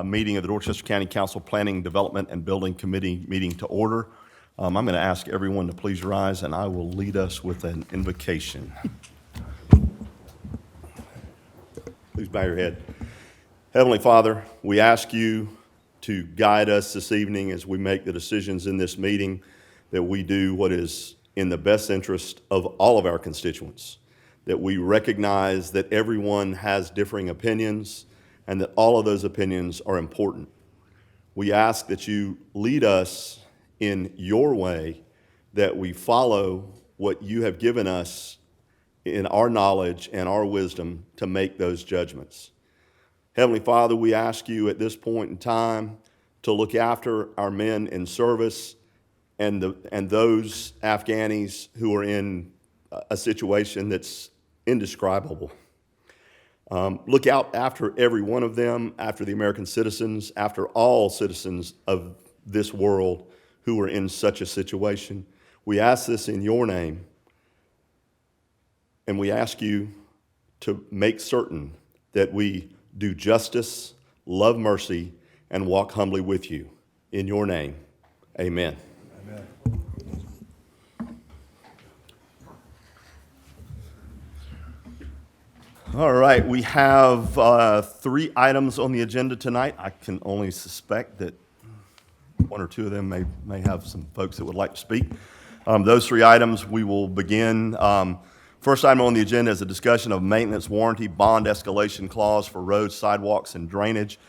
meeting of the Dorchester County Council Planning, Development, and Building Committee meeting to order. I'm going to ask everyone to please rise, and I will lead us with an invocation. Please bow your head. Heavenly Father, we ask you to guide us this evening as we make the decisions in this meeting, that we do what is in the best interest of all of our constituents, that we recognize that everyone has differing opinions and that all of those opinions are important. We ask that you lead us in your way, that we follow what you have given us in our knowledge and our wisdom to make those judgments. Heavenly Father, we ask you at this point in time to look after our men in service and those Afghanis who are in a situation that's indescribable. Look out after every one of them, after the American citizens, after all citizens of this world who are in such a situation. We ask this in your name, and we ask you to make certain that we do justice, love mercy, and walk humbly with you. In your name, amen. Amen. All right, we have 3 items on the agenda tonight. I can only suspect that 1 or 2 of them may have some folks that would like to speak. Those 3 items, we will begin. First item on the agenda is a discussion of maintenance warranty bond escalation clause for roads, sidewalks, and drainage.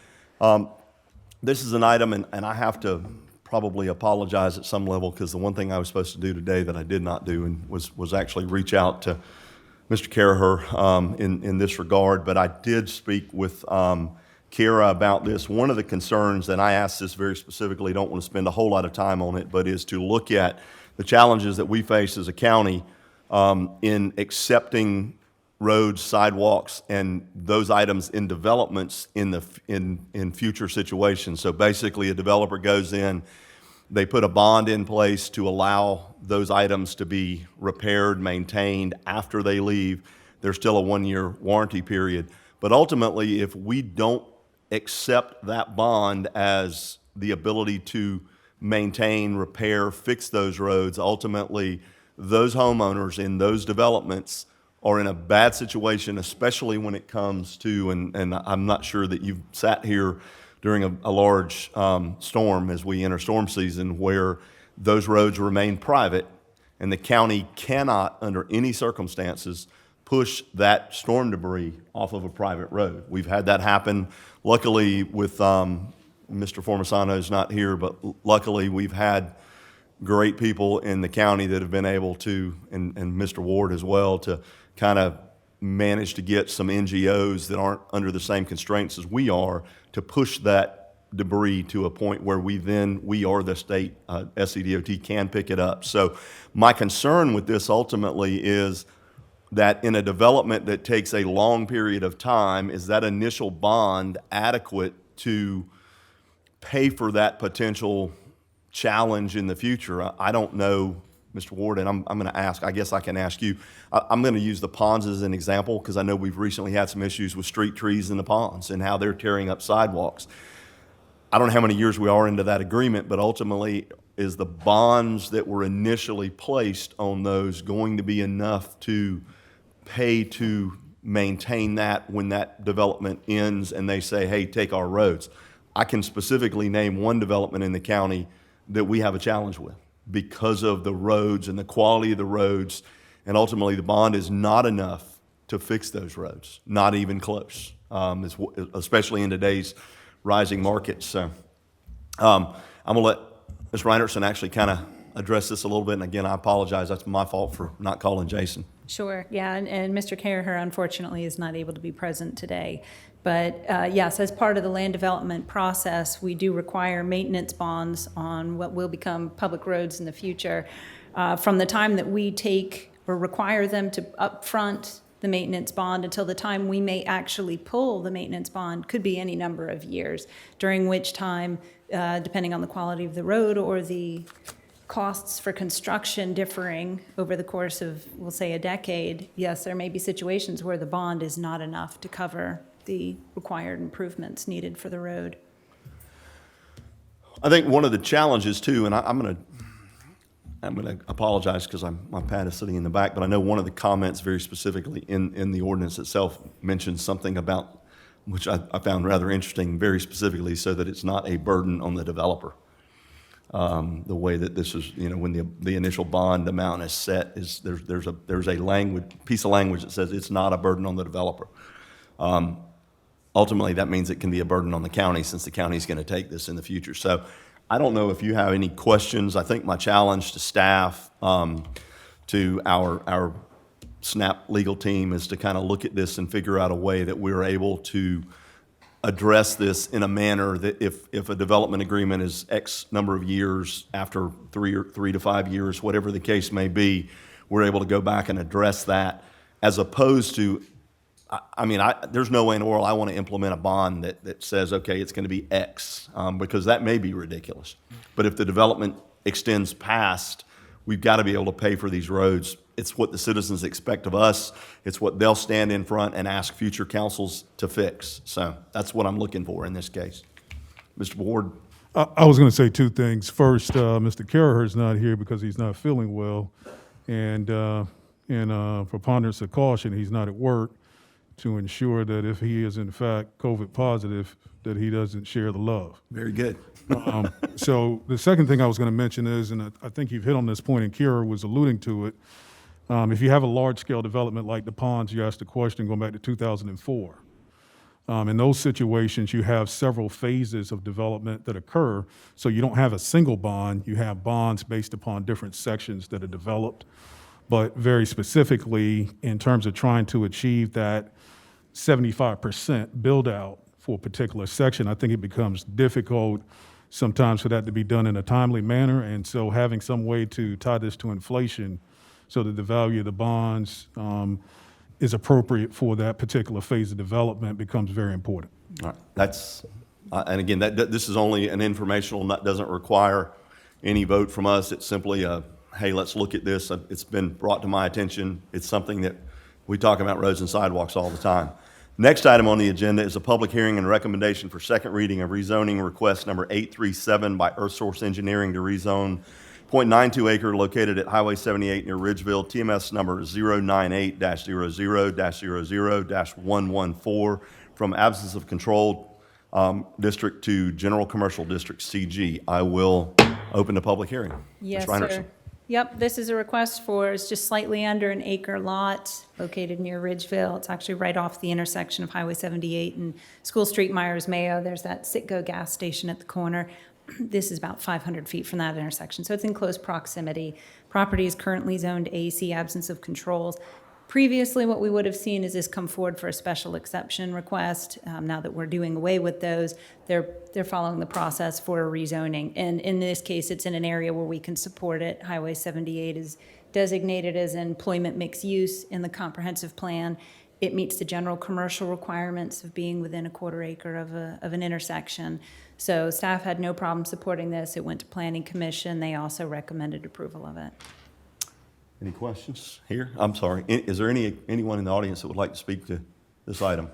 This is an item, and I have to probably apologize at some level, because the one thing I was supposed to do today that I did not do and was actually reach out to Mr. Caraher in this regard, but I did speak with Kara about this. One of the concerns, and I asked this very specifically, don't want to spend a whole lot of time on it, but is to look at the challenges that we face as a county in accepting roads, sidewalks, and those items in developments in future situations. So basically, a developer goes in, they put a bond in place to allow those items to be repaired, maintained after they leave. There's still a 1-year warranty period. But ultimately, if we don't accept that bond as the ability to maintain, repair, fix those roads, ultimately those homeowners in those developments are in a bad situation, especially when it comes to, and I'm not sure that you've sat here during a large storm as we enter storm season, where those roads remain private and the county cannot, under any circumstances, push that storm debris off of a private road. We've had that happen. Luckily, with Mr. Formisano's not here, but luckily we've had great people in the county that have been able to, and Mr. Ward as well, to kind of manage to get some NGOs that aren't under the same constraints as we are to push that debris to a point where we or the state SCDOT can pick it up. So my concern with this ultimately is that in a development that takes a long period of time, is that initial bond adequate to pay for that potential challenge in the future? I don't know, Mr. Ward, and I'm going to ask, I guess I can ask you. I'm going to use the ponds as an example, because I know we've recently had some issues with street trees in the ponds and how they're tearing up sidewalks. I don't know how many years we are into that agreement, but ultimately, is the bonds that were initially placed on those going to be enough to pay to maintain that when that development ends and they say, hey, take our roads? I can specifically name one development in the county that we have a challenge with because of the roads and the quality of the roads, and ultimately the bond is not enough to fix those roads, not even close, especially in today's rising markets. So I'm going to let Ms. Reinertson actually kind of address this a little bit, and again, I apologize. That's my fault for not calling Jason. Sure, yeah, and Mr. Caraher unfortunately is not able to be present today. But yes, as part of the land development process, we do require maintenance bonds on what will become public roads in the future. From the time that we take or require them to upfront the maintenance bond until the time we may actually pull the maintenance bond could be any number of years, during which time, depending on the quality of the road or the costs for construction differing over the course of, we'll say, a decade, yes, there may be situations where the bond is not enough to cover the required improvements needed for the road. I think one of the challenges too, and I'm gonna apologize because my pad is sitting in the back, but I know one of the comments very specifically in the ordinance itself mentions something about, which I found rather interesting, very specifically, so that it's not a burden on the developer. The way that this is, when the initial bond amount is set, is there's a piece of language that says it's not a burden on the developer. Ultimately, that means it can be a burden on the county, since the county's going to take this in the future. So I don't know if you have any questions. I think my challenge to staff, to our SNAP legal team, is to kind of look at this and figure out a way that we're able to address this in a manner that if a development agreement is X number of years after 3 to 5 years, whatever the case may be, we're able to go back and address that, as opposed to, there's no way in the world I want to implement a bond that says, okay, it's going to be X, because that may be ridiculous. But if the development extends past, we've got to be able to pay for these roads. It's what the citizens expect of us. It's what they'll stand in front and ask future councils to fix. So that's what I'm looking for in this case. Mr. Ward? I was going to say two things. First, Mr. Carraher's not here because he's not feeling well. And preponderance of caution, he's not at work, to ensure that if he is in fact COVID positive, that he doesn't share the love. Very good. So the second thing I was going to mention is, and I think you've hit on this point, and Kira was alluding to it, if you have a large-scale development like the ponds, you asked the question going back to 2004. In those situations, you have several phases of development that occur, so you don't have a single bond. You have bonds based upon different sections that are developed. But very specifically, in terms of trying to achieve that 75% build-out for a particular section, I think it becomes difficult sometimes for that to be done in a timely manner. And so having some way to tie this to inflation so that the value of the bonds is appropriate for that particular phase of development becomes very important. All right. That's, and again, this is only an informational, that doesn't require any vote from us. It's simply a, hey, let's look at this. It's been brought to my attention. It's something that we talk about roads and sidewalks all the time. Next item on the agenda is a public hearing and recommendation for second reading of rezoning request number 837 by EarthSource Engineering to rezone 0.92 acre located at Highway 78 near Ridgeville, TMS number 098-00-00-114, from absence of control district to general commercial district, CG. I will open the public hearing. Yes, Ms. Reinertsen. sir. Yep, this is a request for, it's just slightly under an acre lot located near Ridgeville. It's actually right off the intersection of Highway 78 and School Street, Myers Mayo. There's that Citgo gas station at the corner. This is about 500 feet from that intersection, so it's in close proximity. Property is currently zoned AC, absence of controls. Previously, what we would have seen is this come forward for a special exception request. Now that we're doing away with those, they're following the process for a rezoning. And in this case, it's in an area where we can support it. Highway 78 is designated as employment mixed use in the comprehensive plan. It meets the general commercial requirements of being within a quarter acre of an intersection. So staff had no problem supporting this. It went to Planning Commission. They also recommended approval of it. Any questions here? I'm sorry. Is there anyone in the audience that would like to speak to this item?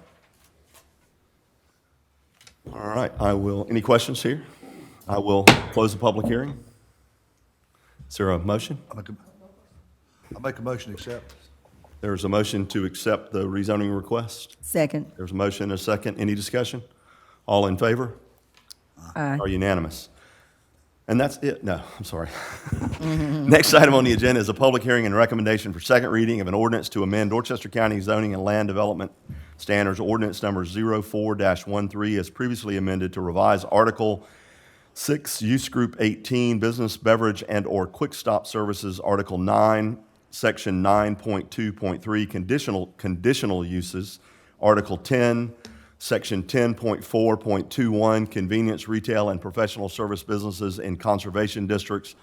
All right. Any questions here? I will close the public hearing. Is there a motion? I'll make a motion to accept. There's a motion to accept the rezoning request. Second. There's a motion and a second. Any discussion? All in favor? Aye. Are unanimous. And that's it. No, I'm sorry. Next item on the agenda is a public hearing and recommendation for second reading of an ordinance to amend Dorchester County zoning and land development standards, ordinance number 04-13, as previously amended, to revise Article 6, Use Group 18, Business, Beverage, and/or Quick Stop Services, Article 9, Section 9.2.3, conditional uses, Article 10, Section 10.4.21, convenience, retail, and professional service businesses in conservation districts,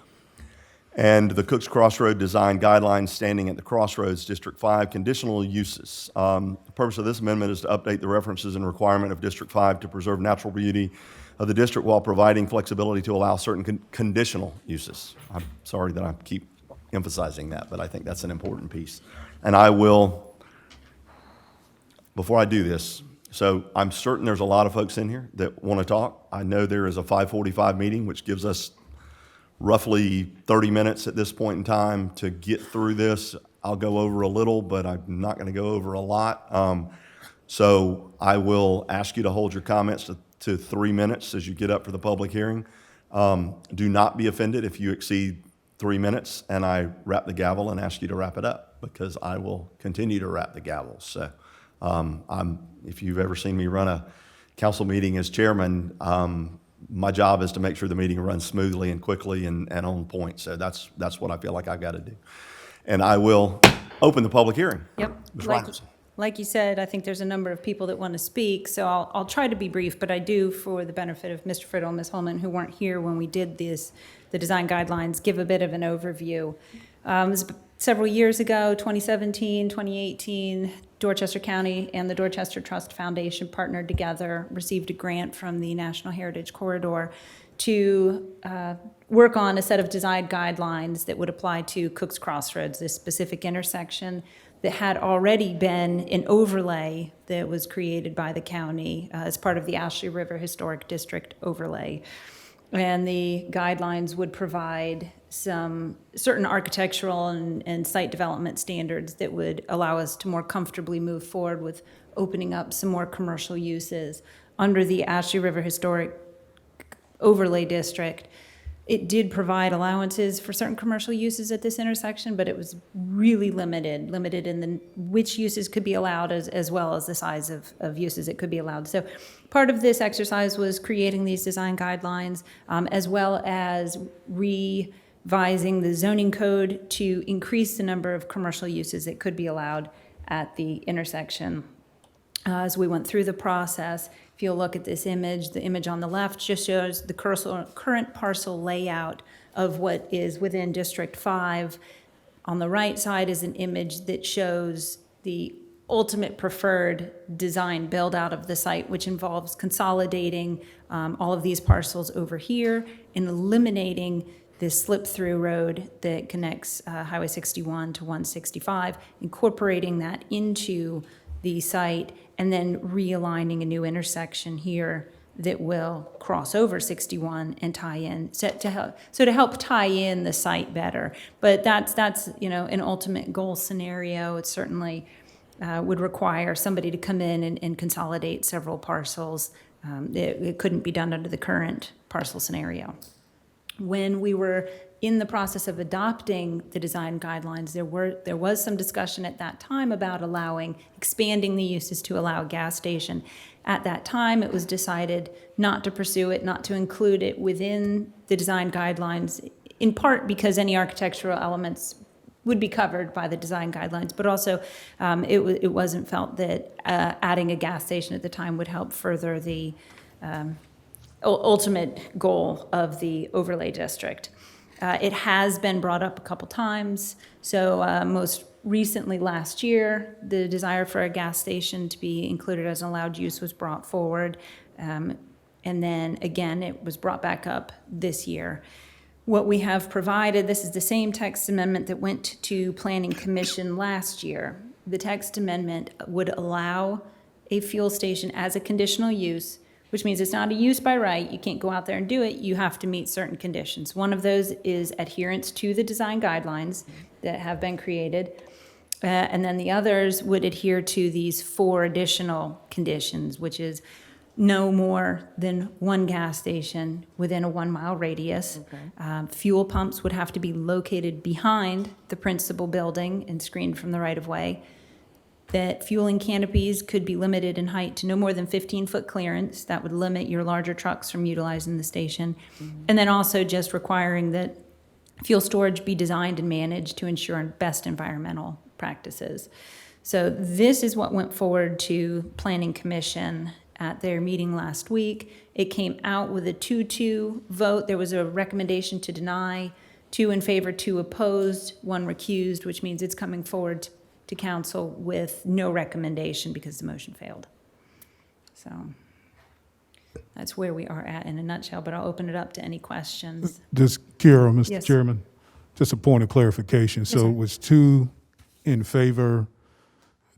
and the Cooks Crossroad Design Guidelines standing at the Crossroads, District 5, conditional uses. The purpose of this amendment is to update the references and requirement of District 5 to preserve natural beauty of the district while providing flexibility to allow certain conditional uses. I'm sorry that I keep emphasizing that, but I think that's an important piece. And I will, before I do this, So I'm certain there's a lot of folks in here that want to talk. I know there is a 5:45 meeting, which gives us roughly 30 minutes at this point in time to get through this. I'll go over a little, but I'm not going to go over a lot. So I will ask you to hold your comments to 3 minutes as you get up for the public hearing. Do not be offended if you exceed 3 minutes and I wrap the gavel and ask you to wrap it up, because I will continue to wrap the gavel. So if you've ever seen me run a council meeting as chairman, my job is to make sure the meeting runs smoothly and quickly and on point. So that's what I feel like I've got to do. And I will open the public hearing. Yep. Ms. Like- Robinson. Like you said, I think there's a number of people that want to speak, so I'll try to be brief, but I do, for the benefit of Mr. Friddle and Ms. Holman, who weren't here when we did the design guidelines, give a bit of an overview. It was several years ago, 2017, 2018, Dorchester County and the Dorchester Trust Foundation partnered together, received a grant from the National Heritage Corridor to work on a set of design guidelines that would apply to Cook's Crossroads, this specific intersection that had already been an overlay that was created by the county as part of the Ashley River Historic District overlay. And the guidelines would provide some certain architectural and site development standards that would allow us to more comfortably move forward with opening up some more commercial uses under the Ashley River Historic Overlay District. It did provide allowances for certain commercial uses at this intersection, but it was really limited in which uses could be allowed as well as the size of uses that could be allowed. So part of this exercise was creating these design guidelines, as well as revising the zoning code to increase the number of commercial uses that could be allowed at the intersection. As we went through the process, if you'll look at this image, the image on the left just shows the current parcel layout of what is within District 5. On the right side is an image that shows the ultimate preferred design build out of the site, which involves consolidating all of these parcels over here and eliminating this slip-through road that connects Highway 61 to 165, incorporating that into the site, and then realigning a new intersection here that will cross over 61 and tie in, to help tie in the site better. But that's an ultimate goal scenario. It certainly would require somebody to come in and consolidate several parcels. It couldn't be done under the current parcel scenario. When we were in the process of adopting the design guidelines, there was some discussion at that time about expanding the uses to allow a gas station. At that time, it was decided not to pursue it, not to include it within the design guidelines, in part because any architectural elements would be covered by the design guidelines, but also it wasn't felt that adding a gas station at the time would help further the ultimate goal of the overlay district. It has been brought up a couple times. So most recently last year, the desire for a gas station to be included as an allowed use was brought forward. And then again, it was brought back up this year. What we have provided, this is the same text amendment that went to Planning Commission last year. The text amendment would allow a fuel station as a conditional use, which means it's not a use by right. You can't go out there and do it. You have to meet certain conditions. One of those is adherence to the design guidelines that have been created. And then the others would adhere to these 4 additional conditions, which is no more than one gas station within a 1-mile radius. Okay. Fuel pumps would have to be located behind the principal building and screened from the right-of-way. That fueling canopies could be limited in height to no more than 15-foot clearance. That would limit your larger trucks from utilizing the station. Mm-hmm. And then also just requiring that fuel storage be designed and managed to ensure best environmental practices. So this is what went forward to Planning Commission at their meeting last week. It came out with a 2-2 vote. There was a recommendation to deny, 2 in favor, 2 opposed, 1 recused, which means it's coming forward to council with no recommendation because the motion failed. So that's where we are at in a nutshell, but I'll open it up to any questions. Just, Kira, Mr. Yes. Chairman, just a point of clarification. So sir. it was 2 in favor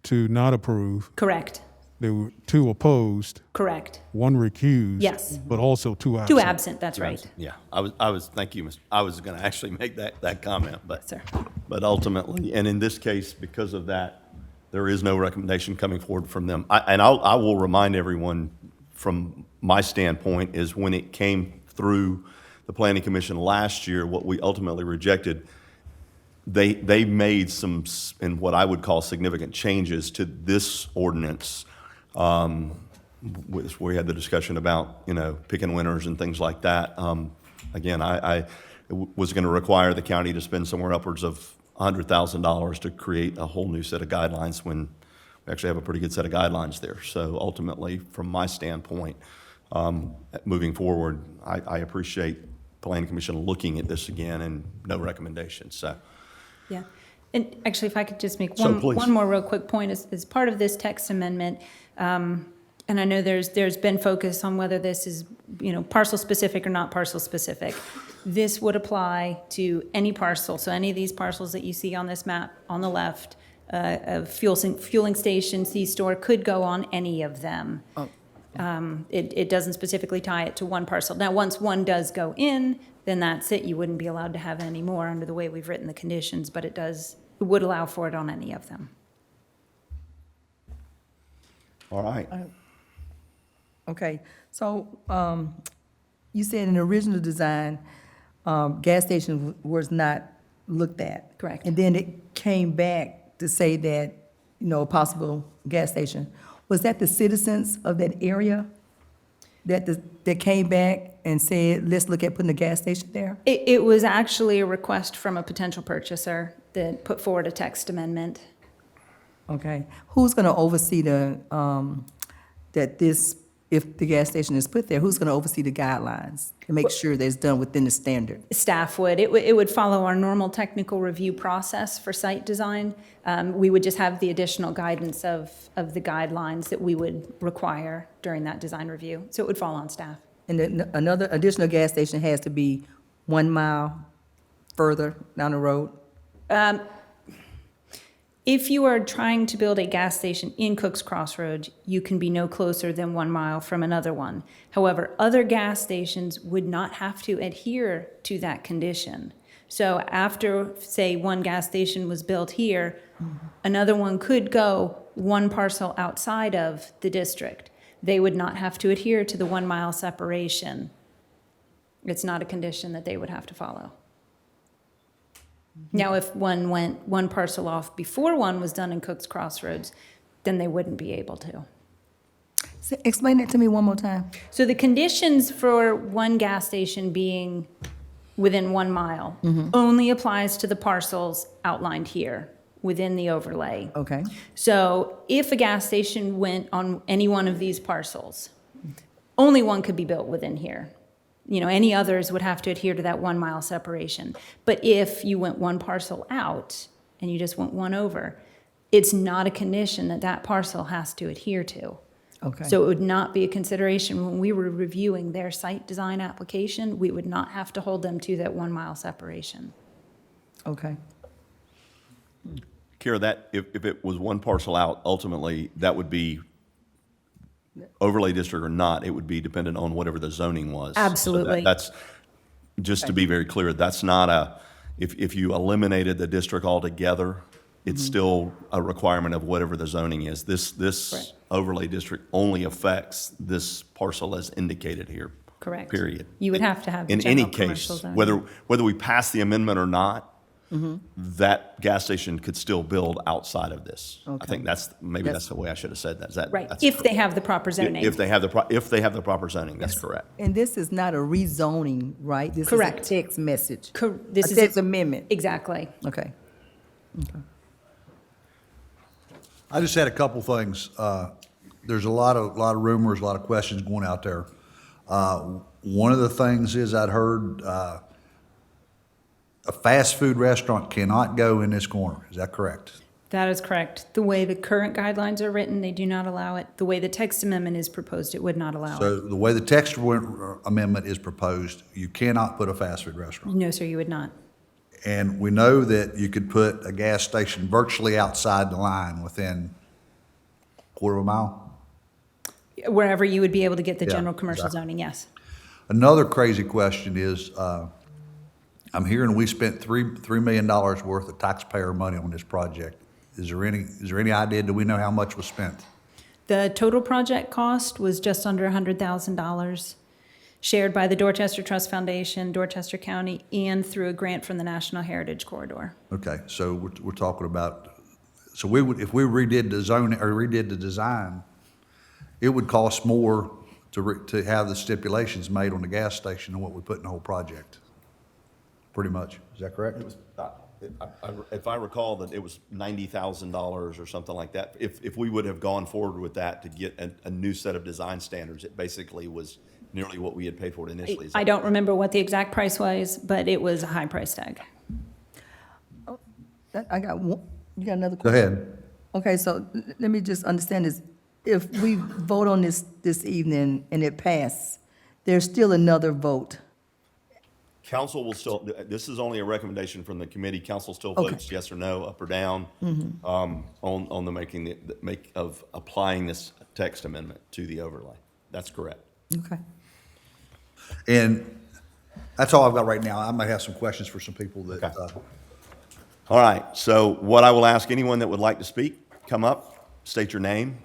to not approve, Correct. There were 2 opposed, Correct. 1 recused. Yes. But also 2 absent. 2 absent, that's right. Yeah, I was, thank you, Mr. I was going to actually make that comment, Sir. but ultimately, and in this case, because of that, there is no recommendation coming forward from them. I will remind everyone, from my standpoint, is when it came through the Planning Commission last year, what we ultimately rejected, they made some, in what I would call significant changes to this ordinance. We had the discussion about, picking winners and things like that. Again, I was going to require the county to spend somewhere upwards of $100,000 to create a whole new set of guidelines when we actually have a pretty good set of guidelines there. So ultimately, from my standpoint, moving forward, I appreciate Planning Commission looking at this again and no recommendations, so. Yeah. And actually, if I could just make So please. one more real quick point, as part of this text amendment, and I know there's been focus on whether this is, parcel specific or not parcel specific. This would apply to any parcel. So any of these parcels that you see on this map on the left, a fueling station, C-store could go on any of them. It doesn't specifically tie it to one parcel. Now, once one does go in, then that's it. You wouldn't be allowed to have any more under the way we've written the conditions, but it would allow for it on any of them. All right. Okay, so you said in the original design, gas station was not looked at. Correct. And then it came back to say that, a possible gas station. Was that the citizens of that area that came back and said, let's look at putting a gas station there? It was actually a request from a potential purchaser that put forward a text amendment. Okay, who's gonna oversee if the gas station is put there, who's gonna oversee the guidelines to make sure that it's done within the standard? Staff would. It would follow our normal technical review process for site design. We would just have the additional guidance of the guidelines that we would require during that design review. So it would fall on staff. And then another additional gas station has to be 1 mile further down the road? If you are trying to build a gas station in Cook's Crossroads, you can be no closer than 1 mile from another one. However, other gas stations would not have to adhere to that condition. So after, say, one gas station was built here, another one could go 1 parcel outside of the district. They would not have to adhere to the 1 mile separation. It's not a condition that they would have to follow. Now, if one went 1 parcel off before one was done in Cook's Crossroads, then they wouldn't be able to. Explain that to me one more time. So the conditions for one gas station being within 1 mile only applies to the parcels outlined here within the overlay. Okay, So if a gas station went on any one of these parcels, only one could be built within here. Any others would have to adhere to that 1 mile separation. But if you went 1 parcel out and you just went 1 over, it's not a condition that that parcel has to adhere to. okay. So it would not be a consideration when we were reviewing their site design application. We would not have to hold them to that 1 mile separation. Okay, Kara, that, if it was 1 parcel out, ultimately, that would be overlay district or not, it would be dependent on whatever the zoning was. So Absolutely. that's, just to be very clear, that's not if you eliminated the district altogether, it's still a requirement of whatever the zoning is. This Right. overlay district only affects this parcel as indicated here. Correct. Period. You would have to have the In any general commercial case, zoning. whether we pass the amendment or not, that gas station could still build outside of this. I think maybe that's the way I should have said that. Is that Right, that's if they have the proper zoning. If they have the proper zoning, that's correct. and this is not a rezoning, right? Correct. This is a text message. This A is text amendment. Exactly. Okay. I just had a couple things. There's a lot of rumors, a lot of questions going out there. One of the things is I'd heard a fast food restaurant cannot go in this corner. Is that correct? That is correct. The way the current guidelines are written, they do not allow it. The way the text amendment is proposed, it would not allow it. So the way the text amendment is proposed, you cannot put a fast food restaurant. No, sir, you would not. And we know that you could put a gas station virtually outside the line within 1/4 mile. wherever you would be able to get the Yeah, general commercial exactly. zoning, yes. Another crazy question is, I'm hearing we spent $3 million worth of taxpayer money on this project. Is there any idea, do we know how much was spent? The total project cost was just under $100,000, shared by the Dorchester Trust Foundation, Dorchester County, and through a grant from the National Heritage Corridor. Okay, so we're talking about, so we would, if we redid the zone, or redid the design, it would cost more to have the stipulations made on the gas station than what we put in the whole project, pretty much. Is that correct? It was, if I recall, that it was $90,000 or something like that. If we would have gone forward with that to get a new set of design standards, it basically was nearly what we had paid for it initially. Is I that- don't remember what the exact price was, but it was a high price tag. I got one, you got another Go question? ahead. Okay, so let me just understand this. If we vote on this evening and it passes, there's still another vote. Council will still, this is only a recommendation from the committee. Council still Okay. votes yes or no, up or down, on the of applying this text amendment to the overlay. That's correct. Okay. And that's all I've got right now. I might have some questions for some people that, Okay. All right, so what I will ask anyone that would like to speak, come up, state your name,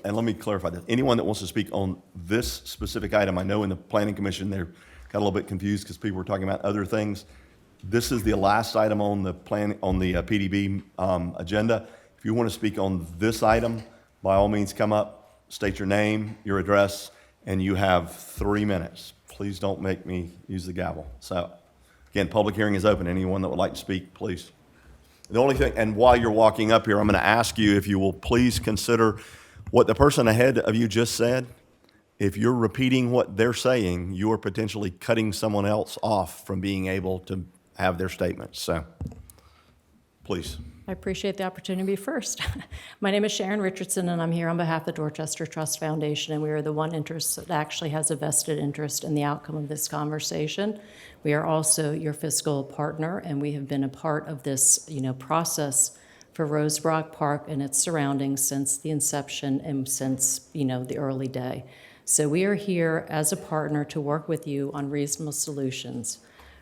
and let me clarify this. Anyone that wants to speak on this specific item, I know in the planning commission, they got a little bit confused because people were talking about other things. This is the last item on the PDB agenda. If you want to speak on this item, by all means, come up, state your name, your address, and you have 3 minutes. Please don't make me use the gavel. So, again, public hearing is open. Anyone that would like to speak, please. The only thing, and while you're walking up here, I'm going to ask you if you will please consider what the person ahead of you just said. If you're repeating what they're saying, you are potentially cutting someone else off from being able to have their statements. So, please. I appreciate the opportunity to be first. My name is Sharon Richardson, and I'm here on behalf of the Dorchester Trust Foundation, and we are the one interest that actually has a vested interest in the outcome of this conversation. We are also your fiscal partner, and we have been a part of this, process for Rosebrook Park and its surroundings since the inception and since, the early day. So we are here as a partner to work with you on reasonable solutions.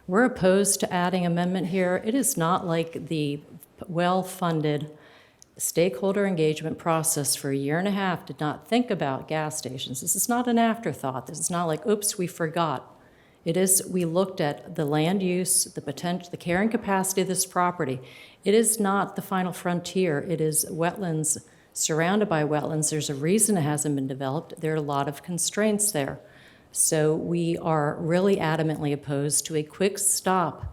We're opposed to adding amendment here. It is not like the well-funded stakeholder engagement process for 1.5 years did not think about gas stations. This is not an afterthought. This is not like, oops, we forgot. It is, we looked at the land use, the potential, the carrying capacity of this property. It is not the final frontier. It is wetlands, surrounded by wetlands. There's a reason it hasn't been developed. There are a lot of constraints there. So we are really adamantly opposed to a quick stop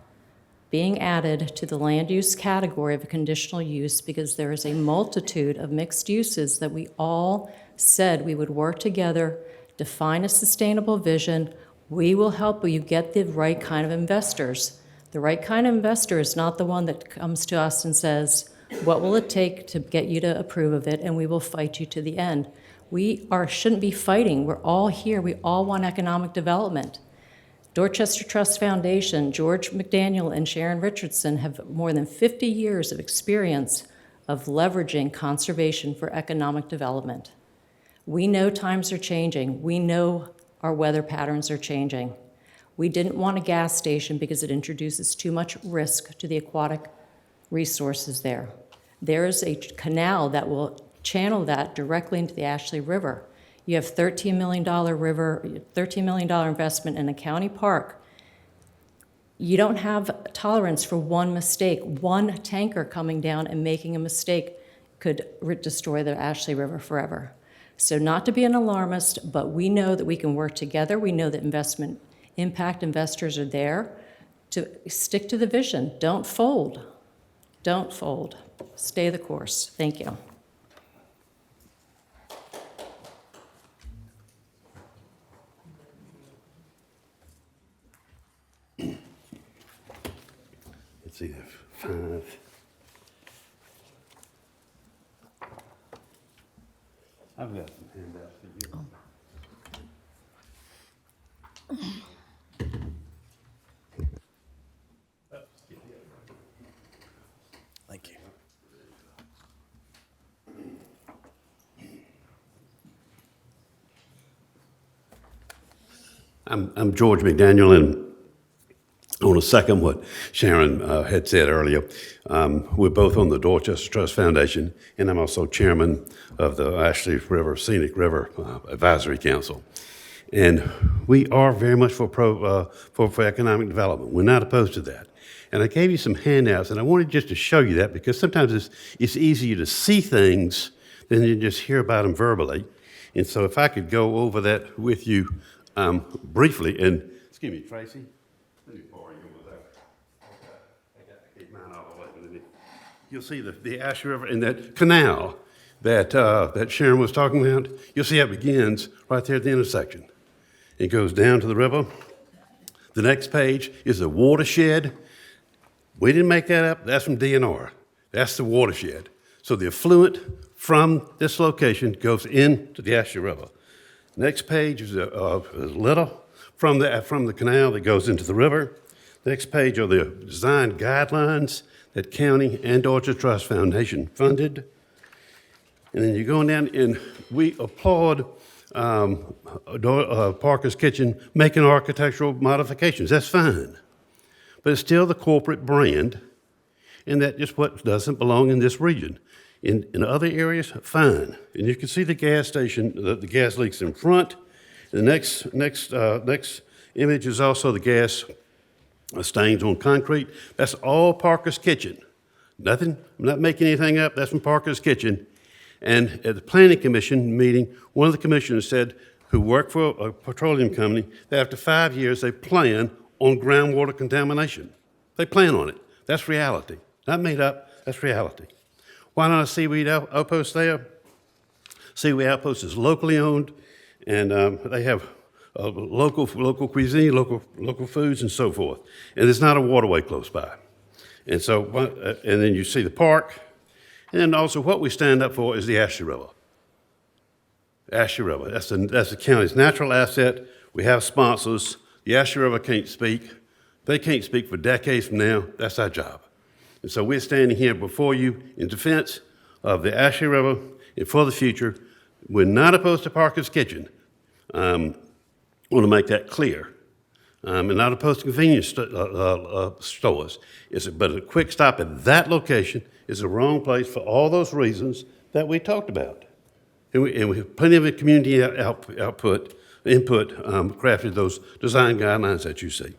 being added to the land use category of a conditional use because there is a multitude of mixed uses that we all said we would work together, define a sustainable vision. We will help you get the right kind of investors. The right kind of investor is not the one that comes to us and says, what will it take to get you to approve of it, and we will fight you to the end. Shouldn't be fighting. We're all here. We all want economic development. Dorchester Trust Foundation, George McDaniel and Sharon Richardson have more than 50 years of experience of leveraging conservation for economic development. We know times are changing. We know our weather patterns are changing. We didn't want a gas station because it introduces too much risk to the aquatic resources there. There is a canal that will channel that directly into the Ashley River. You have $13 million investment in a county park. You don't have tolerance for one mistake. One tanker coming down and making a mistake could destroy the Ashley River forever. So not to be an alarmist, but we know that we can work together. We know that impact investors are there to stick to the vision. Don't fold. Don't fold. Stay the course. Thank you. It's either 5. I've got some handouts for you. Thank you. I'm George McDaniel, and I want to second what Sharon had said earlier. We're both on the Dorchester Trust Foundation, and I'm also chairman of the Ashley River Scenic River Advisory Council. And we are very much for economic development. We're not opposed to that. And I gave you some handouts, and I wanted just to show you that because sometimes it's easier to see things than you just hear about them verbally. And so if I could go over that with you briefly, and excuse me, Tracy, let me borrow you over there. I got to keep mine all the way. You'll see the Ashley River and that canal that Sharon was talking about. You'll see it begins right there at the intersection. It goes down to the river. The next page is the watershed. We didn't make that up. That's from DNR. That's the watershed. So the affluent from this location goes into the Ashley River. Next page is a little from the canal that goes into the river. Next page are the design guidelines that county and Dorchester Trust Foundation funded. And then you're going down, and we applaud Parker's Kitchen making architectural modifications. That's fine. But it's still the corporate brand, and that is what doesn't belong in this region. In other areas, fine. And you can see the gas station, the gas leaks in front. The next image is also the gas stains on concrete. That's all Parker's Kitchen. Nothing, I'm not making anything up. That's from Parker's Kitchen. And at the Planning Commission meeting, one of the commissioners said, who work for a petroleum company, that after 5 years, they plan on groundwater contamination. They plan on it. That's reality. Not made up, that's reality. Why not a seaweed outpost there? Seaweed Outpost is locally owned, and they have local cuisine, local foods, and so forth. And there's not a waterway close by. And so, and then you see the park, and then also what we stand up for is the Ashley River. Ashley River, that's the county's natural asset. We have sponsors. The Ashley River can't speak. They can't speak for decades from now. That's our job. And so we're standing here before you in defense of the Ashley River and for the future. We're not opposed to Parker's Kitchen. I want to make that clear. And not opposed to convenience stores. But a quick stop at that location is the wrong place for all those reasons that we talked about. And we have plenty of community input, crafted those design guidelines that you see.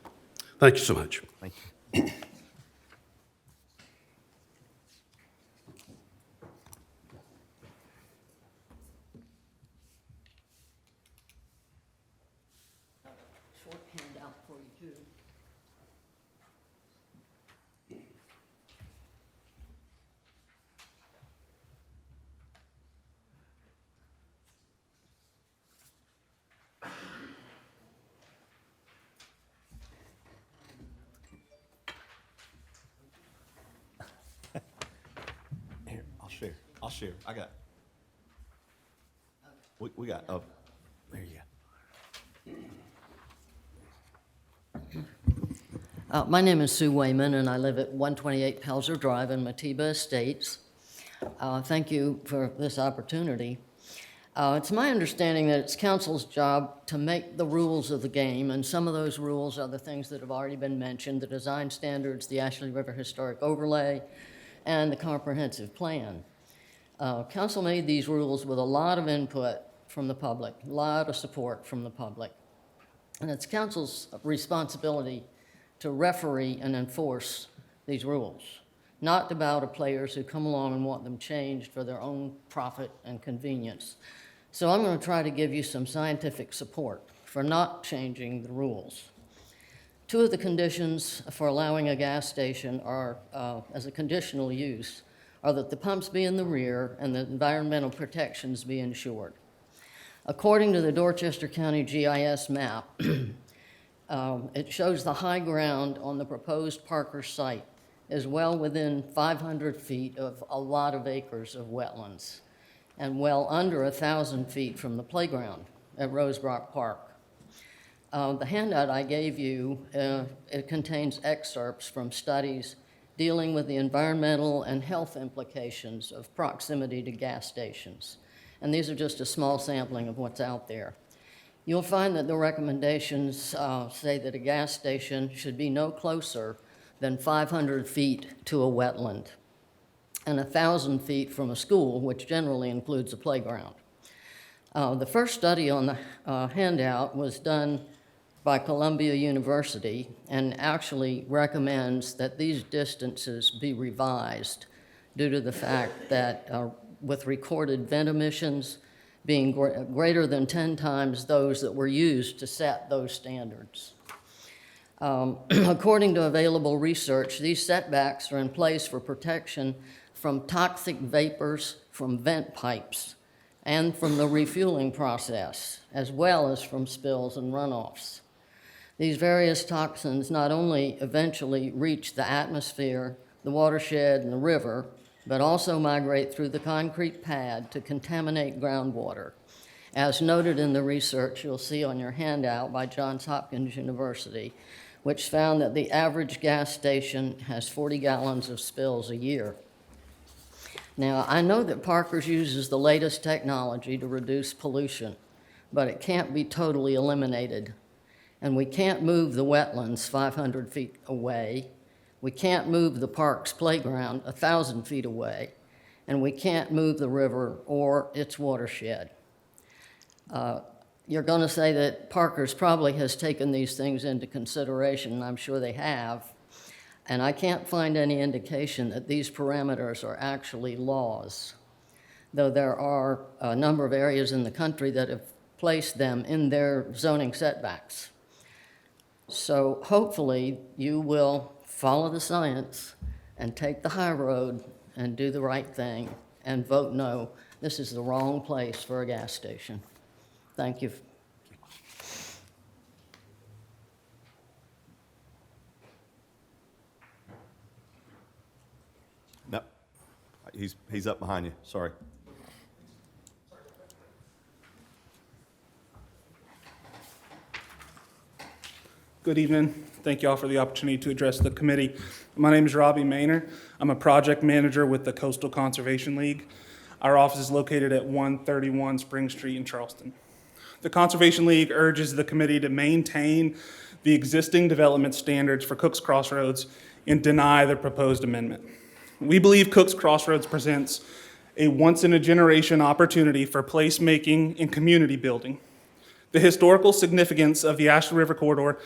Thank you so much. Thank you. Short handout for you, too. Here, I'll share. I got. We got. Oh, there you go. My name is Sue Wayman, and I live at 128 Pelzer Drive in Matiba Estates. Thank you for this opportunity. It's my understanding that it's council's job to make the rules of the game, and some of those rules are the things that have already been mentioned, the design standards, the Ashley River Historic Overlay, and the comprehensive plan. Council made these rules with a lot of input from the public, a lot of support from the public. And it's council's responsibility to referee and enforce these rules, not to bow to players who come along and want them changed for their own profit and convenience. So I'm going to try to give you some scientific support for not changing the rules. Two of the conditions for allowing a gas station are, as a conditional use, are that the pumps be in the rear and the environmental protections be ensured. According to the Dorchester County GIS map, it shows the high ground on the proposed Parker site is well within 500 feet of a lot of acres of wetlands and well under 1,000 feet from the playground at Rosebrook Park. The handout I gave you, it contains excerpts from studies dealing with the environmental and health implications of proximity to gas stations. And these are just a small sampling of what's out there. you'll find that the recommendations say that a gas station should be no closer than 500 feet to a wetland and 1,000 feet from a school, which generally includes a playground. The first study on the handout was done by Columbia University and actually recommends that these distances be revised due to the fact that with recorded vent emissions being greater than 10 times those that were used to set those standards. According to available research, these setbacks are in place for protection from toxic vapors from vent pipes and from the refueling process, as well as from spills and runoffs. These various toxins not only eventually reach the atmosphere, the watershed, and the river, but also migrate through the concrete pad to contaminate groundwater. As noted in the research you'll see on your handout by Johns Hopkins University, which found that the average gas station has 40 gallons of spills a year. Now, I know that Parker's uses the latest technology to reduce pollution, but it can't be totally eliminated. And we can't move the wetlands 500 feet away. We can't move the park's playground 1,000 feet away. And we can't move the river or its watershed. You're going to say that Parker's probably has taken these things into consideration, and I'm sure they have. And I can't find any indication that these parameters are actually laws, though there are a number of areas in the country that have placed them in their zoning setbacks. So hopefully you will follow the science and take the high road and do the right thing and vote no. This is the wrong place for a gas station. Thank you. No, he's up behind you, sorry. Good evening. Thank you all for the opportunity to address the committee. My name is Robbie Maynor. I'm a project manager with the Coastal Conservation League. Our office is located at 131 Spring Street in Charleston. The Conservation League urges the committee to maintain the existing development standards for Cook's Crossroads and deny the proposed amendment. We believe Cook's Crossroads presents a once-in-a-generation opportunity for placemaking and community building. The historical significance of the Ashley River Corridor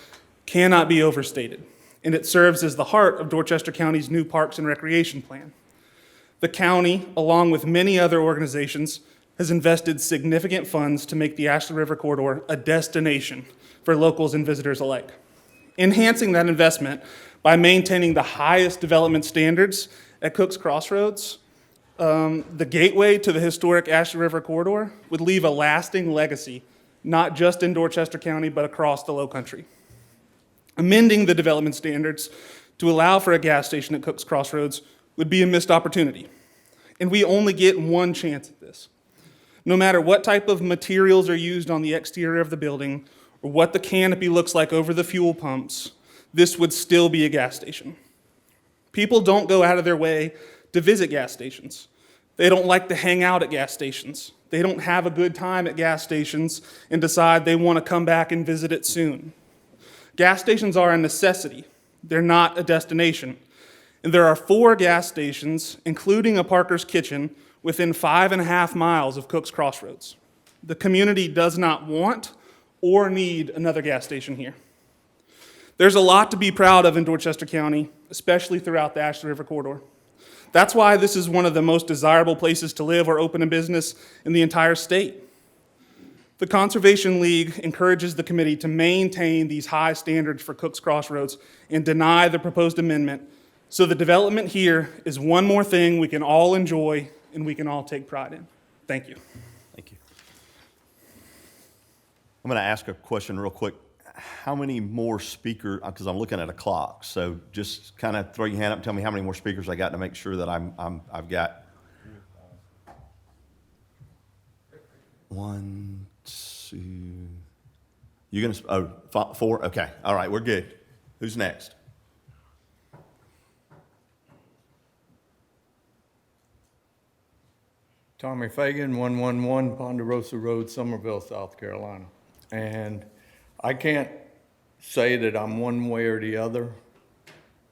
cannot be overstated, and it serves as the heart of Dorchester County's new Parks and Recreation Plan. The county, along with many other organizations, has invested significant funds to make the Ashley River Corridor a destination for locals and visitors alike. Enhancing that investment by maintaining the highest development standards at Cook's Crossroads, the gateway to the historic Ashley River Corridor, would leave a lasting legacy, not just in Dorchester County, but across the Lowcountry. Amending the development standards to allow for a gas station at Cook's Crossroads would be a missed opportunity. And we only get one chance at this. No matter what type of materials are used on the exterior of the building or what the canopy looks like over the fuel pumps, this would still be a gas station. People don't go out of their way to visit gas stations. They don't like to hang out at gas stations. They don't have a good time at gas stations and decide they want to come back and visit it soon. Gas stations are a necessity. They're not a destination. And there are 4 gas stations, including a Parker's Kitchen, within 5.5 miles of Cook's Crossroads. The community does not want or need another gas station here. There's a lot to be proud of in Dorchester County, especially throughout the Ashley River Corridor. That's why this is one of the most desirable places to live or open a business in the entire state. The Conservation League encourages the committee to maintain these high standards for Cook's Crossroads and deny the proposed amendment, so the development here is one more thing we can all enjoy and we can all take pride in. Thank you. Thank you. I'm going to ask a question real quick. How many more speakers, because I'm looking at a clock, so just kind of throw your hand up and tell me how many more speakers I got to make sure that I've got. 1, 2. You're going to, 4? Okay, all right, we're good. Who's next? Tommy Fagan, 111 Ponderosa Road, Somerville, South Carolina. And I can't say that I'm one way or the other.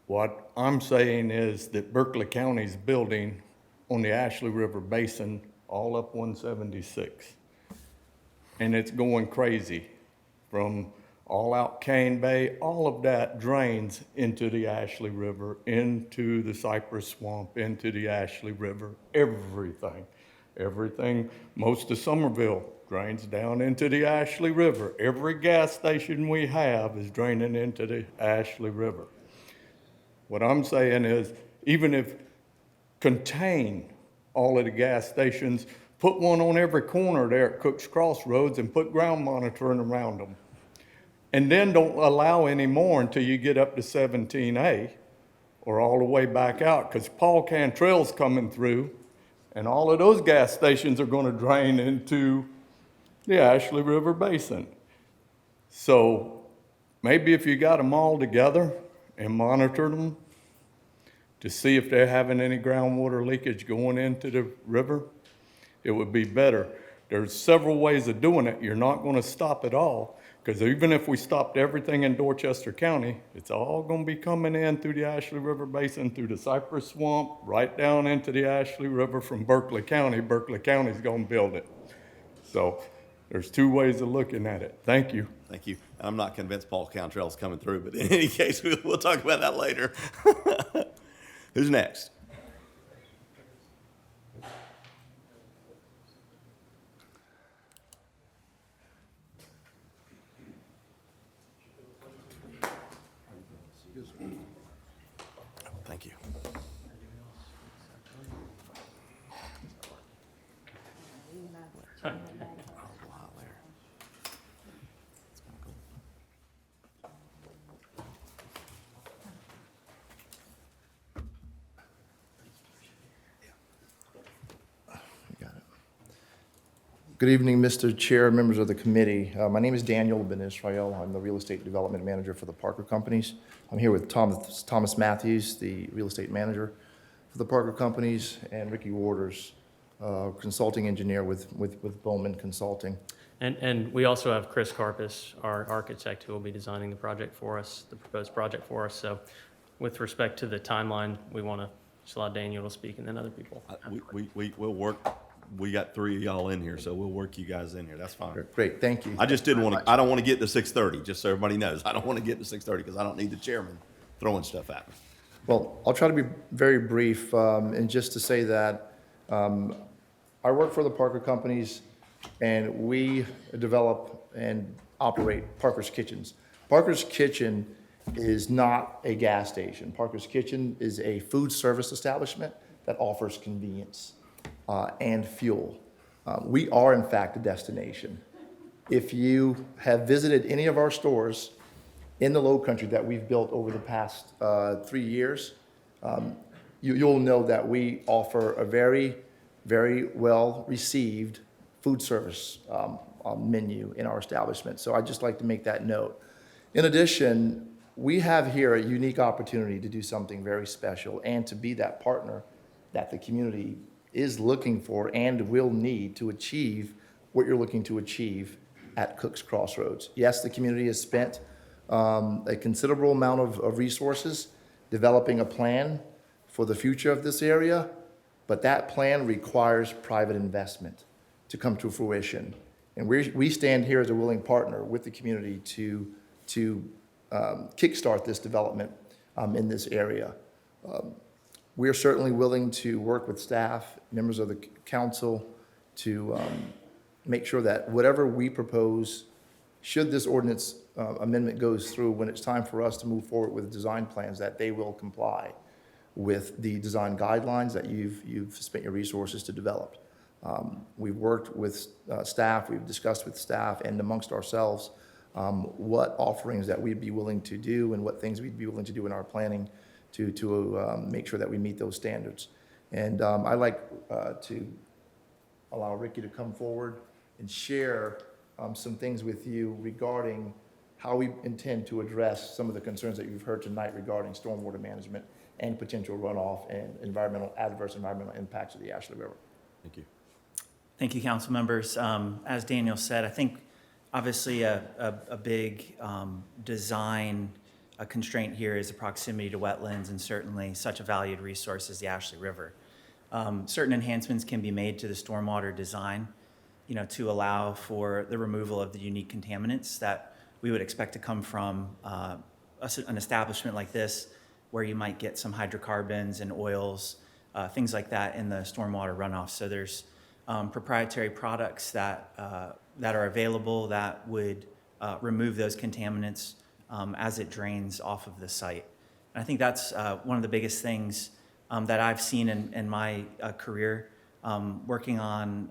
What I'm saying is that Berkeley County's building on the Ashley River Basin all up 176. And it's going crazy from all out Cane Bay, all of that drains into the Ashley River, into the Cypress Swamp, into the Ashley River, everything. Everything, most of Somerville drains down into the Ashley River. Every gas station we have is draining into the Ashley River. What I'm saying is, even if contain all of the gas stations, put one on every corner there at Cook's Crossroads and put ground monitoring around them. And then don't allow any more until you get up to 17A or all the way back out, because Paul Cantrell's coming through, and all of those gas stations are going to drain into the Ashley River Basin. So maybe if you got them all together and monitored them to see if they're having any groundwater leakage going into the river, it would be better. There's several ways of doing it. You're not going to stop it all, because even if we stopped everything in Dorchester County, it's all going to be coming in through the Ashley River Basin, through the Cypress Swamp, right down into the Ashley River from Berkeley County. Berkeley County's going to build it. So there's two ways of looking at it. Thank you. Thank you. I'm not convinced Paul Cantrell's coming through, but in any case, we'll talk about that later. Who's next? Thank you. Good evening, Mr. Chair, members of the committee. My name is Daniel Ben Israel. I'm the Real Estate Development Manager for the Parker Companies. I'm here with Thomas Matthews, the Real Estate Manager for the Parker Companies, and Ricky Waters, Consulting Engineer with Bowman Consulting. And we also have Chris Carpus, our architect, who will be designing the project for us, the proposed project for us. So with respect to the timeline, we want to just allow Daniel to speak and then other people. We'll work. We got three of y'all in here, so we'll work you guys in here. That's fine. Great, thank you. I just didn't want to, I don't want to get to 6:30, just so everybody knows. I don't want to get to 6:30 because I don't need the chairman throwing stuff at me. Well, I'll try to be very brief, and just to say that I work for the Parker Companies, and we develop and operate Parker's Kitchens. Parker's Kitchen is not a gas station. Parker's Kitchen is a food service establishment that offers convenience and fuel. We are, in fact, a destination. If you have visited any of our stores in the Low Country that we've built over the past 3 years, you'll know that we offer a very, very well-received food service menu in our establishment. So I'd just like to make that note. In addition, we have here a unique opportunity to do something very special and to be that partner that the community is looking for and will need to achieve what you're looking to achieve at Cook's Crossroads. Yes, the community has spent a considerable amount of resources developing a plan for the future of this area, but that plan requires private investment to come to fruition. And we stand here as a willing partner with the community to kickstart this development in this area. We are certainly willing to work with staff, members of the council, to make sure that whatever we propose, should this ordinance amendment goes through, when it's time for us to move forward with design plans, that they will comply with the design guidelines that you've spent your resources to develop. We've worked with staff, we've discussed with staff and amongst ourselves what offerings that we'd be willing to do and what things we'd be willing to do in our planning to make sure that we meet those standards. And I'd like to allow Ricky to come forward and share some things with you regarding how we intend to address some of the concerns that you've heard tonight regarding stormwater management and potential runoff and adverse environmental impacts of the Ashley River. Thank you. Thank you, council members. As Daniel said, I think Obviously, a big design constraint here is the proximity to wetlands, and certainly such a valued resource as the Ashley River. Certain enhancements can be made to the stormwater design, to allow for the removal of the unique contaminants that we would expect to come from an establishment like this, where you might get some hydrocarbons and oils, things like that in the stormwater runoff. So there's proprietary products that are available that would remove those contaminants as it drains off of the site. And I think that's one of the biggest things that I've seen in my career, working on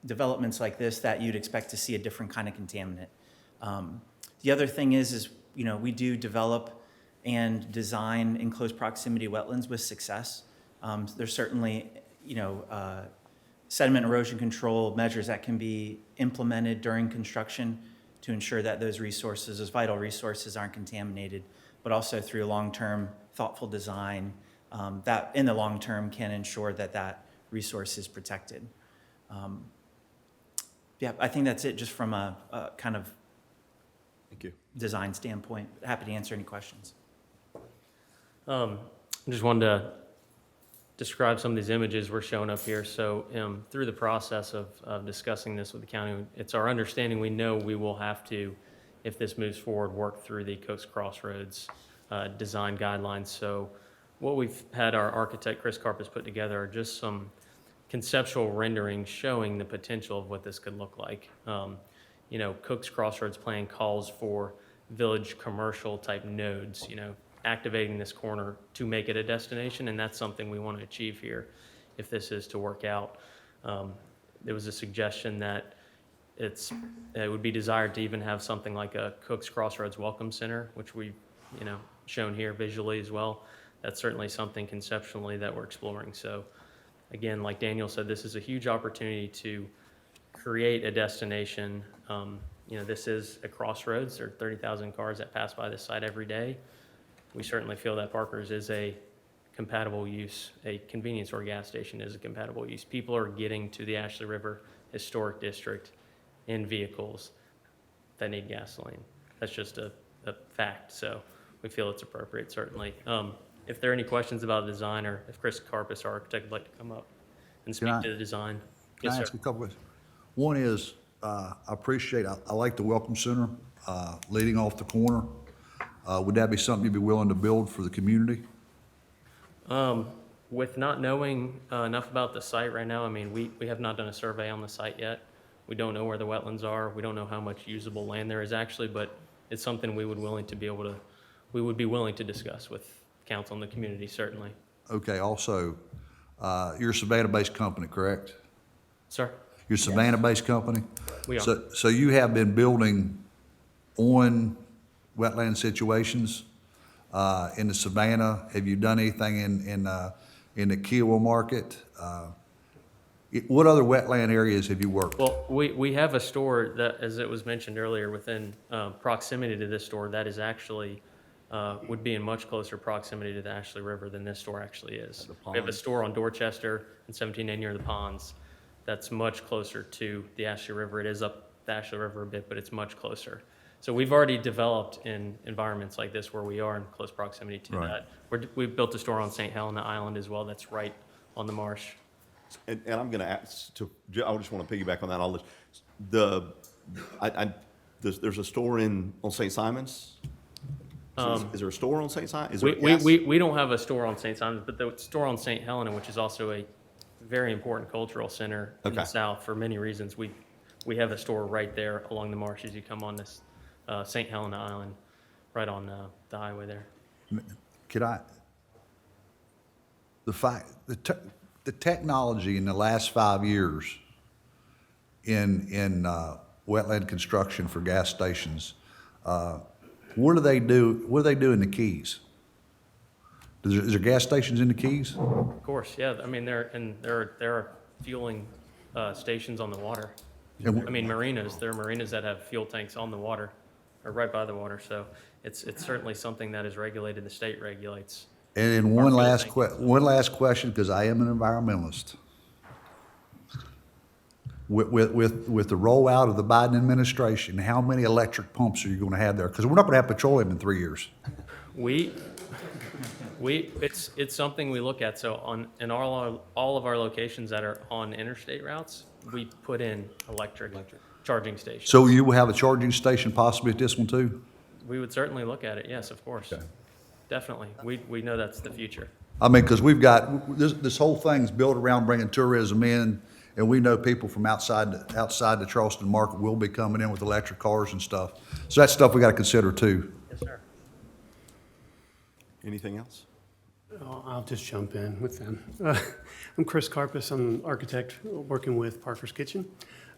developments like this, that you'd expect to see a different kind of contaminant. The other thing is we do develop and design in close proximity wetlands with success. There's certainly sediment erosion control measures that can be implemented during construction to ensure that those resources, those vital resources, aren't contaminated, but also through long-term thoughtful design that in the long term can ensure that that resource is protected. Yeah, I think that's it, just from a kind of Thank you. design standpoint. Happy to answer any questions. I just wanted to describe some of these images we're showing up here. So through the process of discussing this with the county, it's our understanding, we know we will have to, if this moves forward, work through the Cook's Crossroads design guidelines. So what we've had our architect, Chris Karpus, put together are just some conceptual renderings showing the potential of what this could look like. Cook's Crossroads plan calls for village commercial type nodes, activating this corner to make it a destination, and that's something we want to achieve here if this is to work out. There was a suggestion that it would be desired to even have something like a Cook's Crossroads Welcome Center, which we've shown here visually as well. That's certainly something conceptually that we're exploring. So again, like Daniel said, this is a huge opportunity to create a destination. This is a crossroads. There are 30,000 cars that pass by this site every day. We certainly feel that Parker's is a compatible use. A convenience store gas station is a compatible use. People are getting to the Ashley River Historic District in vehicles that need gasoline. That's just a fact. So we feel it's appropriate, certainly. If there are any questions about the design, or if Chris Karpus, our architect, would like to come up and speak to the design. Can I ask a couple questions? One is, I like the Welcome Center leading off the corner. Would that be something you'd be willing to build for the community? With not knowing enough about the site right now, we have not done a survey on the site yet. We don't know where the wetlands are. We don't know how much usable land there is actually, but it's something we would be willing to discuss with council and the community, certainly. Okay, also, you're a Savannah-based company, correct? Sir? You're a Savannah-based company? We are. So you have been building on wetland situations in the Savannah? Have you done anything in the Kiowa market? What other wetland areas have you worked? Well, we have a store that, as it was mentioned earlier, within proximity to this store, that is actually, would be in much closer proximity to the Ashley River than this store actually is. We have a store on Dorchester and 17A near the ponds that's much closer to the Ashley River. It is up the Ashley River a bit, but it's much closer. So we've already developed in environments like this where we are in close proximity to that. We've built a store on St. Helena Island as well that's right on the marsh. And I'm going to ask I just want to piggyback on that. There's a store on St. Simon's. Is there a store on St. Simon's? We don't have a store on St. Simon's, but the store on St. Helena, which is also a very important cultural center in the south for many reasons. We have a store right there along the marsh as you come on this St. Helena Island, right on the highway there. The technology in the last 5 years in wetland construction for gas stations, what do they do? What do they do in the Keys? Is there gas stations in the Keys? Of course, yeah. There are fueling stations on the water. Marinas. There are marinas that have fuel tanks on the water, or right by the water. So it's certainly something that is regulated. The state regulates. And then one last question, because I am an environmentalist. with the rollout of the Biden administration, how many electric pumps are you gonna have there? Because we're not gonna have petroleum in 3 years. It's something we look at. So in all of our locations that are on interstate routes, we put in electric charging stations. So you will have a charging station possibly at this one too? We would certainly look at it, yes, of course. Definitely. We know that's the future. I mean, because we've got, this whole thing's built around bringing tourism in, and we know people from outside the Charleston market will be coming in with electric cars and stuff. So that's stuff we gotta consider too. Yes, sir. Anything else? I'll just jump in with them. I'm Chris Carpus. I'm an architect working with Parker's Kitchen.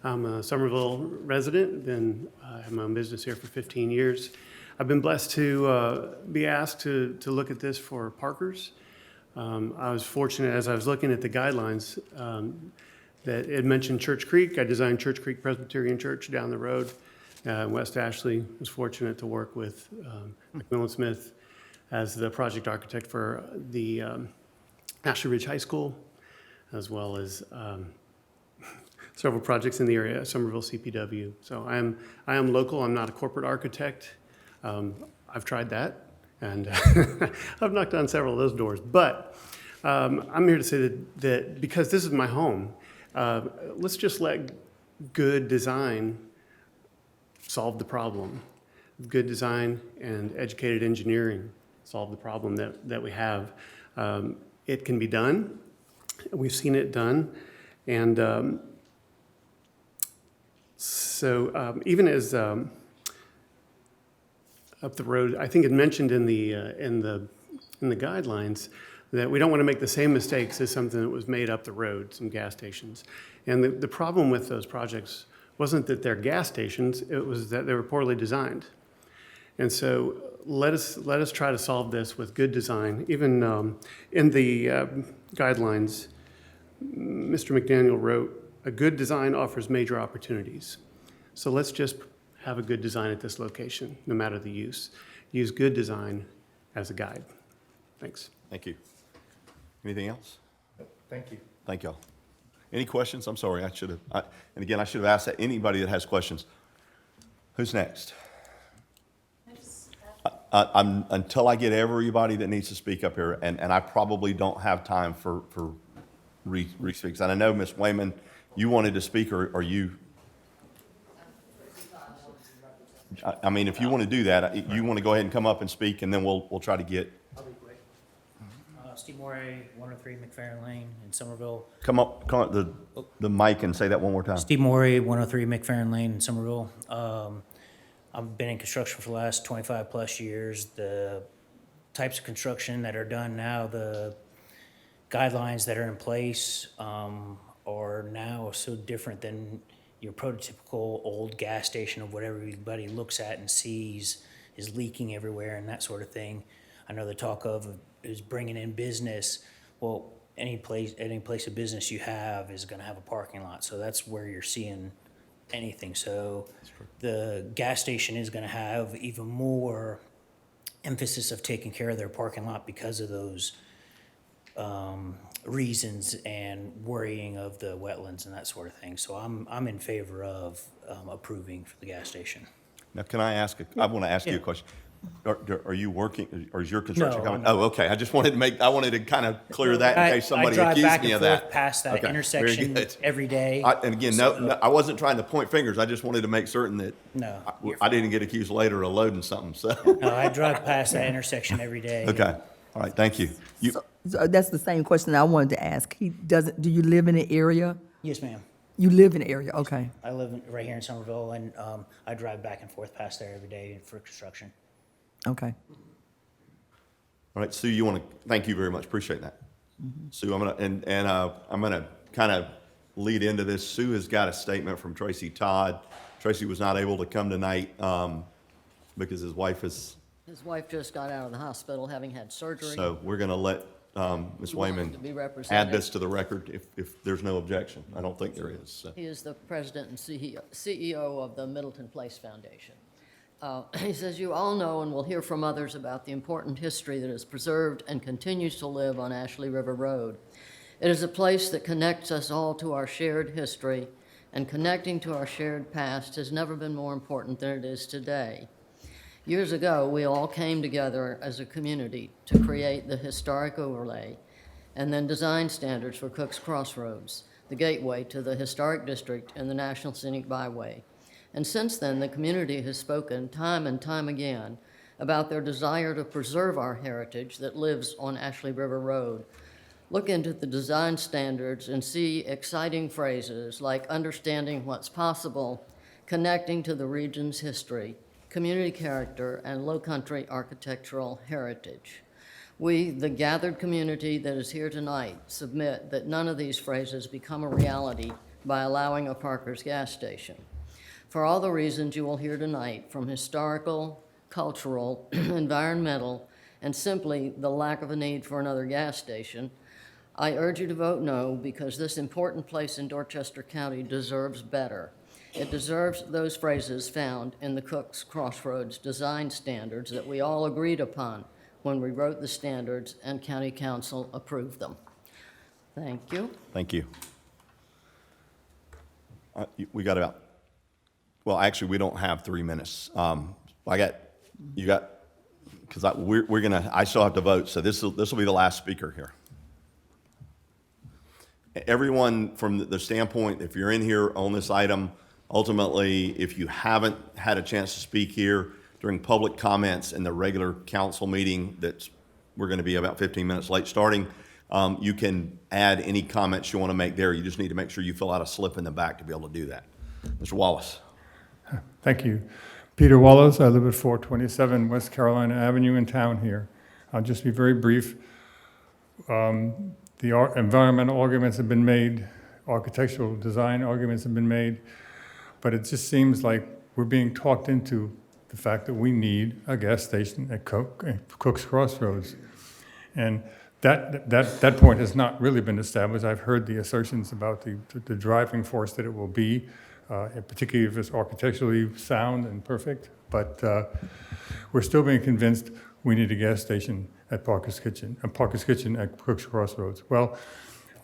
I'm a Somerville resident. I have my own business here for 15 years. I've been blessed to be asked to look at this for Parker's. I was fortunate as I was looking at the guidelines that it mentioned Church Creek. I designed Church Creek Presbyterian Church down the road. West Ashley was fortunate to work with Macmillan Smith as the project architect for the Ashley Ridge High School, as well as several projects in the area, Somerville CPW. So I am local. I'm not a corporate architect. I've tried that, and I've knocked on several of those doors. But I'm here to say that because this is my home, let's just let good design solve the problem. Good design and educated engineering solve the problem that we have. It can be done. We've seen it done. And so even as up the road, I think it mentioned in the guidelines that we don't want to make the same mistakes as something that was made up the road, some gas stations. And the problem with those projects wasn't that they're gas stations, it was that they were poorly designed. And so let us try to solve this with good design. Even in the guidelines, Mr. McDaniel wrote, "A good design offers major opportunities." So let's just have a good design at this location, no matter the use. Use good design as a guide. Thanks. Thank you. Anything else? Thank you. Thank y'all. Any questions? I'm sorry, I should have asked that. Anybody that has questions. Who's next? Until I get everybody that needs to speak up here, and I probably don't have time for re-speaks. And I know, Ms. Wayman, you wanted to speak, or are you? I mean, if you want to do that, you want to go ahead and come up and speak, and then we'll try to get. I'll be quick. Steve Morey, 103 McFerrin Lane in Somerville. Come up the mic and say that one more time. Steve Morey, 103 McFerrin Lane in Somerville. I've been in construction for the last 25 plus years. The types of construction that are done now, the guidelines that are in place are now so different than your prototypical old gas station of what everybody looks at and sees is leaking everywhere and that sort of thing. I know the talk of is bringing in business. Well, any place of business you have is going to have a parking lot, so that's where you're seeing anything. So the gas station is going to have even more emphasis of taking care of their parking lot because of those reasons and worrying of the wetlands and that sort of thing. So I'm in favor of approving for the gas station. Now, can I ask? I want to ask you a question. Are you working, or is your construction No, coming? I'm not. Oh, okay. I just wanted to kind of clear that in case somebody accused me of that. I drive back and forth past that Okay, very intersection good. every day. And again, no, I wasn't trying to point fingers. I just wanted to make certain that No, I didn't get accused later of loading something, so. No, I drive past that intersection every day. Okay. All right, thank you. So that's the same question I wanted to ask. Do you live in the area? Yes, ma'am. You live in the area, okay. I live right here in Somerville, and I drive back and forth past there every day for construction. Okay. All right, Sue, you want to, thank you very much, appreciate that. Sue, I'm gonna kind of lead into this. Sue has got a statement from Tracy Todd. Tracy was not able to come tonight because his wife is, His wife just got out of the hospital having had surgery. so we're gonna let Ms. To be Wayman represented. add this to the record if there's no objection. I don't think there is, so. He is the president and CEO of the Middleton Place Foundation. He says, "You all know and will hear from others about the important history that is preserved and continues to live on Ashley River Road. It is a place that connects us all to our shared history and connecting to our shared past has never been more important than it is today. Years ago, we all came together as a community to create the historic overlay and then design standards for Cook's Crossroads, the gateway to the historic district and the National Scenic Byway. And since then, the community has spoken time and time again about their desire to preserve our heritage that lives on Ashley River Road. Look into the design standards and see exciting phrases like understanding what's possible, connecting to the region's history, community character, and low-country architectural heritage. We, the gathered community that is here tonight, submit that none of these phrases become a reality by allowing a Parker's gas station. For all the reasons you will hear tonight, from historical, cultural, environmental, and simply the lack of a need for another gas station, I urge you to vote no, because this important place in Dorchester County deserves better. It deserves those phrases found in the Cook's Crossroads design standards that we all agreed upon when we wrote the standards and County Council approved them. Thank you. Thank you. We got about, well, actually, we don't have 3 minutes. We're gonna, I still have to vote, so this will be the last speaker here. Everyone, from the standpoint, if you're in here on this item, ultimately, if you haven't had a chance to speak here during public comments in the regular council meeting, we're going to be about 15 minutes late starting, you can add any comments you want to make there. You just need to make sure you fill out a slip in the back to be able to do that. Mr. Wallace. Thank you. Peter Wallace. I live at 427 West Carolina Avenue in town here. I'll just be very brief. The environmental arguments have been made, architectural design arguments have been made, but it just seems like we're being talked into the fact that we need a gas station at Cook's Crossroads. And that point has not really been established. I've heard the assertions about the driving force that it will be, particularly if it's architecturally sound and perfect, but we're still being convinced we need a gas station at Parker's Kitchen at Cook's Crossroads. Well,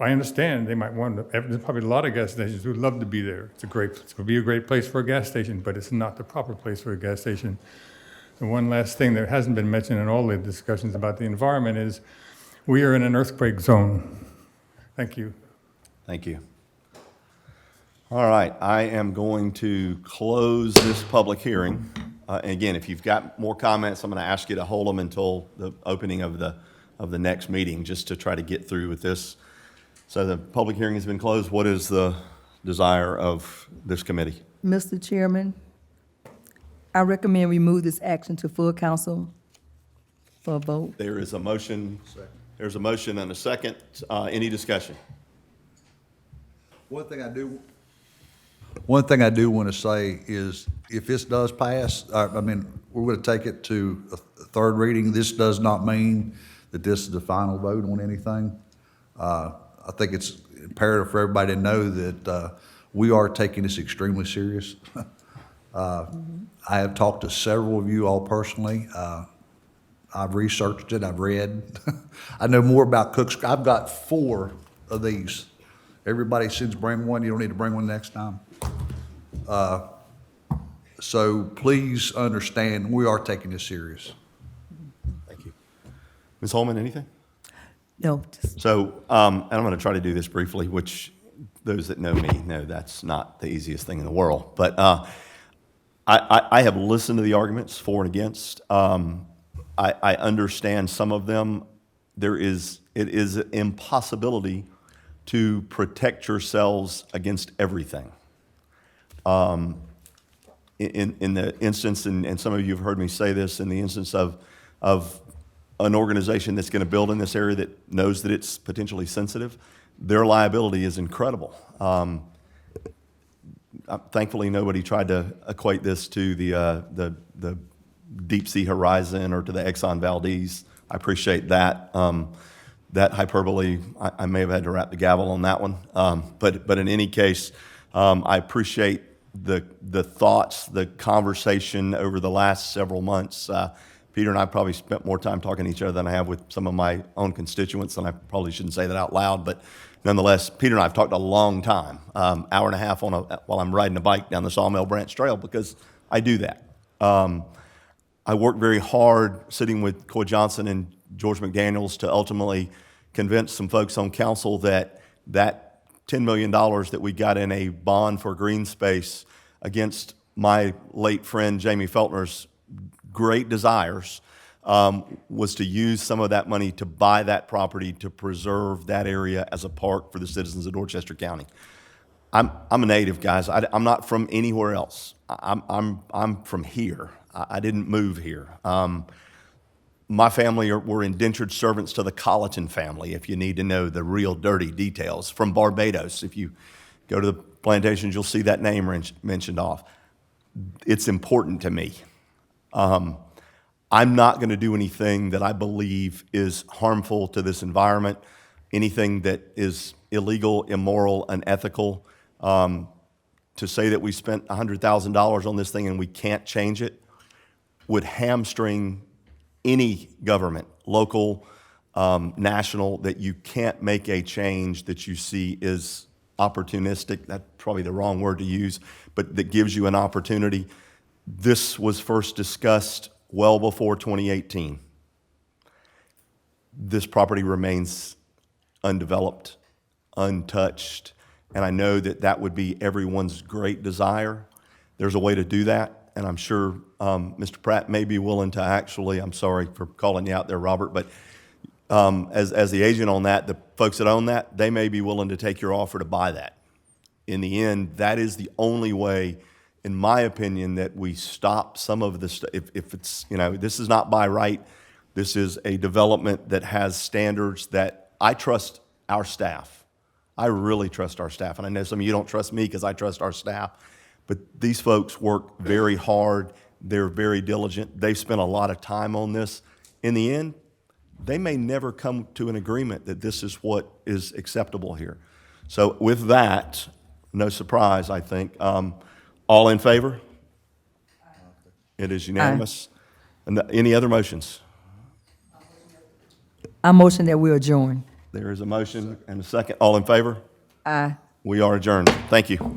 I understand they might want to, there's probably a lot of gas stations who'd love to be there. It would be a great place for a gas station, but it's not the proper place for a gas station. The one last thing that hasn't been mentioned in all the discussions about the environment is we are in an earthquake zone. Thank you. Thank you. All right, I am going to close this public hearing. And again, if you've got more comments, I'm going to ask you to hold them until the opening of the next meeting, just to try to get through with this. So the public hearing has been closed. What is the desire of this committee? Mr. Chairman, I recommend we move this action to full council for a vote. There is a motion. There's a motion and a second. Any discussion? One thing I do want to say is, if this does pass, we're going to take it to a third reading. This does not mean that this is the final vote on anything. I think it's imperative for everybody to know that we are taking this extremely serious. I have talked to several of you all personally. I've researched it, I've read. I know more about Cook's. I've got 4 of these. Everybody sends bring one, you don't need to bring one next time. So please understand, we are taking this serious. Thank you. Ms. Holman, anything? No. So, and I'm going to try to do this briefly, which those that know me know that's not the easiest thing in the world. But I have listened to the arguments for and against. I understand some of them. It is an impossibility to protect yourselves against everything. In the instance, and some of you have heard me say this, in the instance of an organization that's going to build in this area that knows that it's potentially sensitive, their liability is incredible. Thankfully, nobody tried to equate this to the Deep Sea Horizon or to the Exxon Valdez. I appreciate that. That hyperbole, I may have had to wrap the gavel on that one. But in any case, I appreciate the thoughts, the conversation over the last several months. Peter and I probably spent more time talking to each other than I have with some of my own constituents, and I probably shouldn't say that out loud, but nonetheless, Peter and I have talked a long time, hour and a half while I'm riding a bike down the Sawmill Branch Trail, because I do that. I worked very hard sitting with Coy Johnson and George McDaniels to ultimately convince some folks on council that that $10 million that we got in a bond for green space against my late friend Jamie Feltner's great desires was to use some of that money to buy that property to preserve that area as a park for the citizens of Dorchester County. I'm a native, guys. I'm not from anywhere else. I'm from here. I didn't move here. My family were indentured servants to the Colleton family, if you need to know the real dirty details, from Barbados. If you go to the plantations, you'll see that name mentioned off. It's important to me. I'm not going to do anything that I believe is harmful to this environment, anything that is illegal, immoral, unethical. To say that we spent $100,000 on this thing and we can't change it would hamstring any government, local, national, that you can't make a change that you see is opportunistic. That's probably the wrong word to use, but that gives you an opportunity. This was first discussed well before 2018. This property remains undeveloped, untouched, and I know that that would be everyone's great desire. There's a way to do that, and I'm sure Mr. Pratt may be willing to actually, I'm sorry for calling you out there, Robert, but as the agent on that, the folks that own that, they may be willing to take your offer to buy that. In the end, that is the only way, in my opinion, that we stop some of this. If it's, this is not by right. This is a development that has standards that I trust our staff. I really trust our staff. And I know some of you don't trust me because I trust our staff. But these folks work very hard. They're very diligent. They've spent a lot of time on this. In the end, they may never come to an agreement that this is what is acceptable here. So with that, no surprise, I think. All in favor? It is unanimous. And any other motions? I motion that we adjourn. There is a motion and a second. All in favor? Aye. We are adjourned. Thank you.